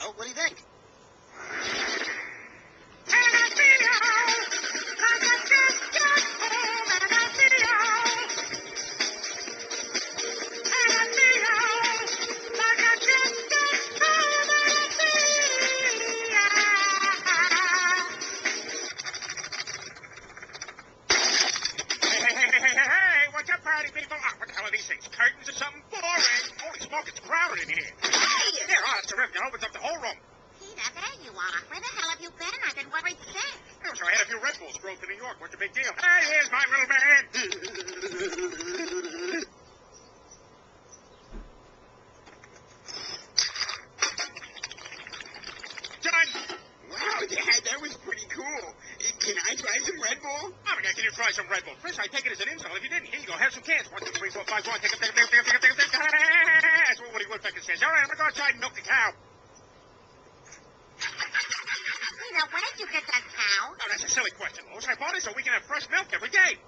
So, what do you think? Hey, what's up, party people? What the hell are these things? Curtains or something? Boring. Holy smoke, it's crowded in here. Hey! There, oh, that's terrific. It opens up the whole room. Peter, there you are. Where the hell have you been? I've been worried sick. Oh, so I had a few Red Bulls drove to New York. What's the big deal? Hey, here's my little man. Done. Wow, Dad, that was pretty cool. Can I try some Red Bull? Oh, my God, can you try some Red Bull? First, I take it as an insult. If you didn't, here you go. Have some cans. 1, 2, 3, 4, 5, 1. Take a. That's what Woody Woodpecker says. All right, I'm going to go outside and milk the cow. Peter, where did you get that cow? Oh, that's a silly question, Lois. I bought it so we can have fresh milk every day.